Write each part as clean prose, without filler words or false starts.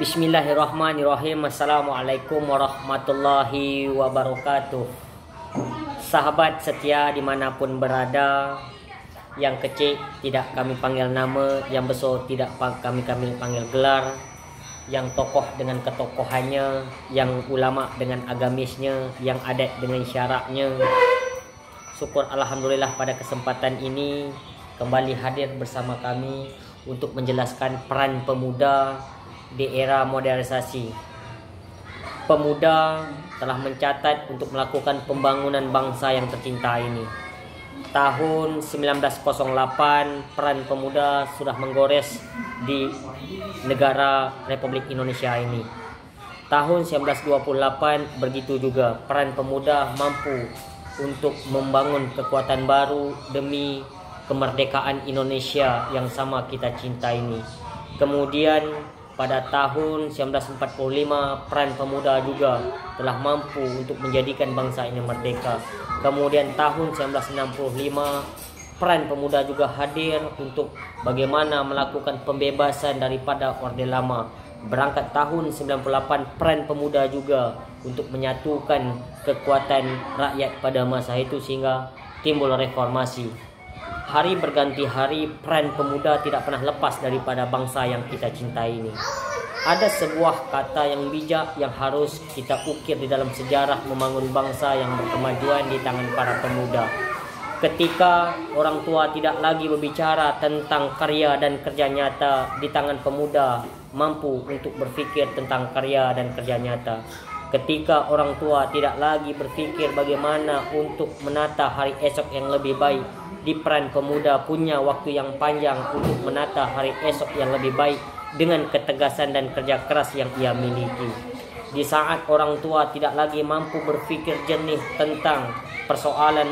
Bismillahirrahmanirrahim. Assalamualaikum warahmatullahi wabarakatuh. Sahabat setia dimanapun berada, yang kecil tidak kami panggil nama, yang besar tidak kami panggil gelar, yang tokoh dengan ketokohannya, yang ulama dengan agamisnya, yang adat dengan syaraknya. Syukur alhamdulillah pada kesempatan ini kembali hadir bersama kami untuk menjelaskan peran pemuda di era modernisasi. Pemuda telah mencatat untuk melakukan pembangunan bangsa yang tercinta ini. Tahun 1908 peran pemuda sudah menggores di negara Republik Indonesia ini. Tahun 1928 begitu juga peran pemuda mampu untuk membangun kekuatan baru demi kemerdekaan Indonesia yang sama kita cinta ini. Kemudian pada tahun 1945 peran pemuda juga telah mampu untuk menjadikan bangsa ini merdeka. Kemudian tahun 1965 peran pemuda juga hadir untuk bagaimana melakukan pembebasan daripada Orde Lama. Berangkat tahun 98 peran pemuda juga untuk menyatukan kekuatan rakyat pada masa itu sehingga timbul reformasi. Hari berganti hari peran pemuda tidak pernah lepas daripada bangsa yang kita cintai ini. Ada sebuah kata yang bijak yang harus kita ukir di dalam sejarah membangun bangsa yang berkemajuan di tangan para pemuda. Ketika orang tua tidak lagi berbicara tentang karya dan kerja nyata, di tangan pemuda mampu untuk berpikir tentang karya dan kerja nyata. Ketika orang tua tidak lagi berpikir bagaimana untuk menata hari esok yang lebih baik, di peran pemuda punya waktu yang panjang untuk menata hari esok yang lebih baik dengan ketegasan dan kerja keras yang ia miliki. Di saat orang tua tidak lagi mampu berpikir jernih tentang persoalan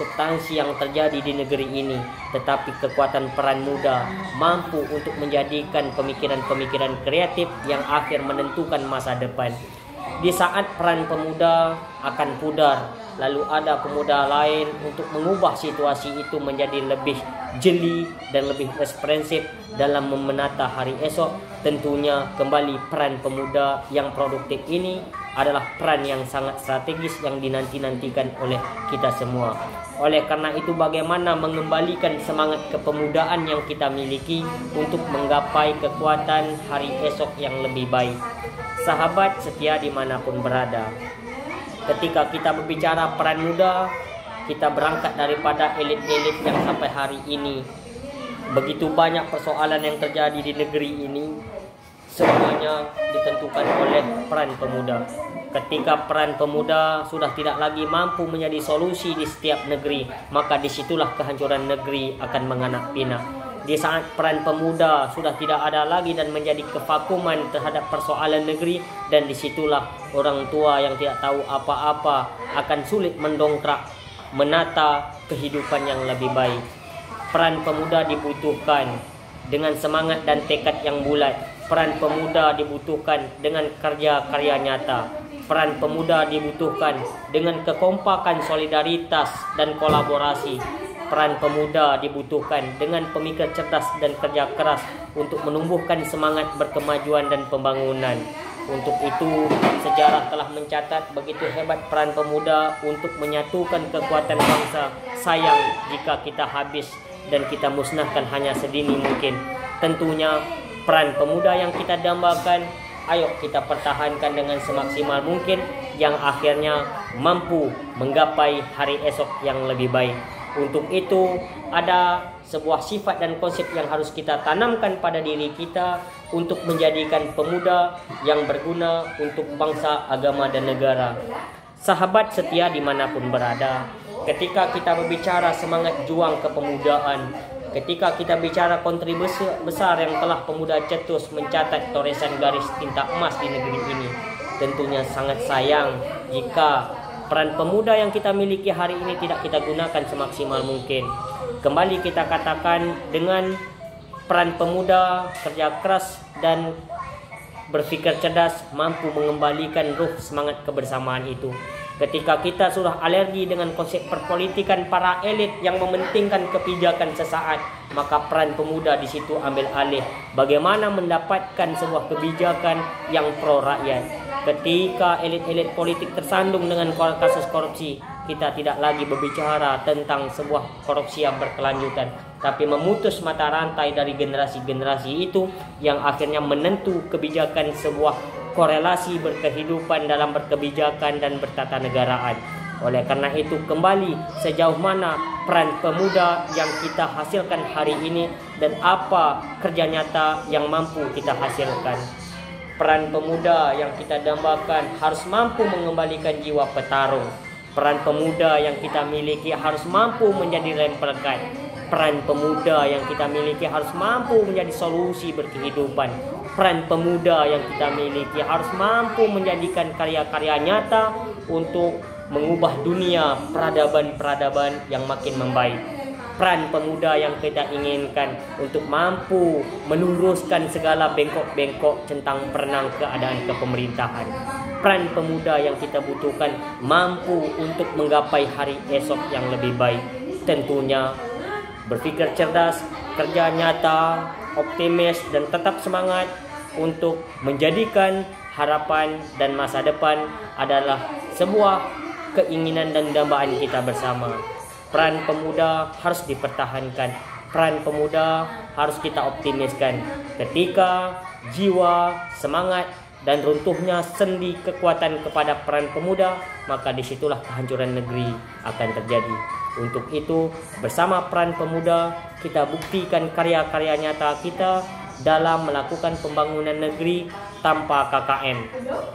substansi yang terjadi di negeri ini, tetapi kekuatan peran muda mampu untuk menjadikan pemikiran-pemikiran kreatif yang akhir menentukan masa depan. Di saat peran pemuda akan pudar, lalu ada pemuda lain untuk mengubah situasi itu menjadi lebih jeli dan lebih responsif dalam menata hari esok. Tentunya kembali peran pemuda yang produktif ini adalah peran yang sangat strategis yang dinanti-nantikan oleh kita semua. Oleh karena itu, bagaimana mengembalikan semangat kepemudaan yang kita miliki untuk menggapai kekuatan hari esok yang lebih baik. Sahabat setia dimanapun berada, ketika kita berbicara peran muda, kita berangkat daripada elit-elit yang sampai hari ini. Begitu banyak persoalan yang terjadi di negeri ini, semuanya ditentukan oleh peran pemuda. Ketika peran pemuda sudah tidak lagi mampu menjadi solusi di setiap negeri, maka disitulah kehancuran negeri akan menganak pinak. Di saat peran pemuda sudah tidak ada lagi dan menjadi kevakuman terhadap persoalan negeri, dan disitulah orang tua yang tidak tahu apa-apa akan sulit mendongkrak menata kehidupan yang lebih baik. Peran pemuda dibutuhkan dengan semangat dan tekad yang bulat. Peran pemuda dibutuhkan dengan kerja-karya nyata. Peran pemuda dibutuhkan dengan kekompakan, solidaritas dan kolaborasi. Peran pemuda dibutuhkan dengan pemikir cerdas dan kerja keras untuk menumbuhkan semangat berkemajuan dan pembangunan. Untuk itu, sejarah telah mencatat begitu hebat peran pemuda untuk menyatukan kekuatan bangsa. Sayang jika kita habis dan kita musnahkan hanya sedini mungkin. Tentunya peran pemuda yang kita dambakan, ayo kita pertahankan dengan semaksimal mungkin, yang akhirnya mampu menggapai hari esok yang lebih baik. Untuk itu ada sebuah sifat dan konsep yang harus kita tanamkan pada diri kita untuk menjadikan pemuda yang berguna untuk bangsa, agama, dan negara. Sahabat setia dimanapun berada, ketika kita berbicara semangat juang kepemudaan, ketika kita bicara kontribusi besar yang telah pemuda cetus mencatat toresan garis tinta emas di negeri ini, tentunya sangat sayang jika peran pemuda yang kita miliki hari ini tidak kita gunakan semaksimal mungkin. Kembali kita katakan, dengan peran pemuda, kerja keras dan berpikir cerdas mampu mengembalikan ruh semangat kebersamaan itu. Ketika kita sudah alergi dengan konsep perpolitikan para elit yang mementingkan kebijakan sesaat, maka peran pemuda di situ ambil alih. Bagaimana mendapatkan sebuah kebijakan yang pro rakyat. Ketika elit-elit politik tersandung dengan kasus korupsi, kita tidak lagi berbicara tentang sebuah korupsi yang berkelanjutan, tapi memutus mata rantai dari generasi-generasi itu yang akhirnya menentu kebijakan sebuah korelasi berkehidupan dalam berkebijakan dan bertatanegaraan. Oleh karena itu, kembali sejauh mana peran pemuda yang kita hasilkan hari ini dan apa kerja nyata yang mampu kita hasilkan. Peran pemuda yang kita dambakan harus mampu mengembalikan jiwa petarung. Peran pemuda yang kita miliki harus mampu menjadi rem perekat. Peran pemuda yang kita miliki harus mampu menjadi solusi berkehidupan. Peran pemuda yang kita miliki harus mampu menjadikan karya-karya nyata untuk mengubah dunia peradaban-peradaban yang makin membaik. Peran pemuda yang kita inginkan untuk mampu meluruskan segala bengkok-bengkok centang perenang keadaan kepemerintahan. Peran pemuda yang kita butuhkan mampu untuk menggapai hari esok yang lebih baik. Tentunya berpikir cerdas, kerja nyata, optimis, dan tetap semangat untuk menjadikan harapan dan masa depan adalah sebuah keinginan dan dambaan kita bersama. Peran pemuda harus dipertahankan. Peran pemuda harus kita optimiskan. Ketika jiwa, semangat, dan runtuhnya sendi kekuatan kepada peran pemuda, maka disitulah kehancuran negeri akan terjadi. Untuk itu, bersama peran pemuda, kita buktikan karya-karya nyata kita dalam melakukan pembangunan negeri tanpa KKN.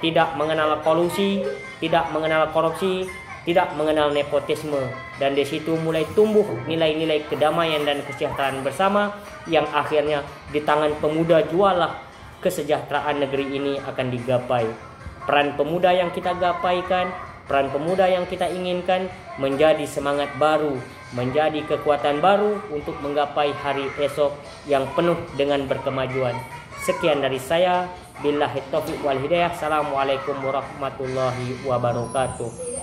Tidak mengenal kolusi, tidak mengenal korupsi, tidak mengenal nepotisme, dan di situ mulai tumbuh nilai-nilai kedamaian dan kesejahteraan bersama yang akhirnya di tangan pemuda jualah kesejahteraan negeri ini akan digapai. Peran pemuda yang kita gapaikan, peran pemuda yang kita inginkan menjadi semangat baru, menjadi kekuatan baru untuk menggapai hari esok yang penuh dengan berkemajuan. Sekian dari saya. Billahi taufiq wal hidayah. Assalamualaikum warahmatullahi wabarakatuh.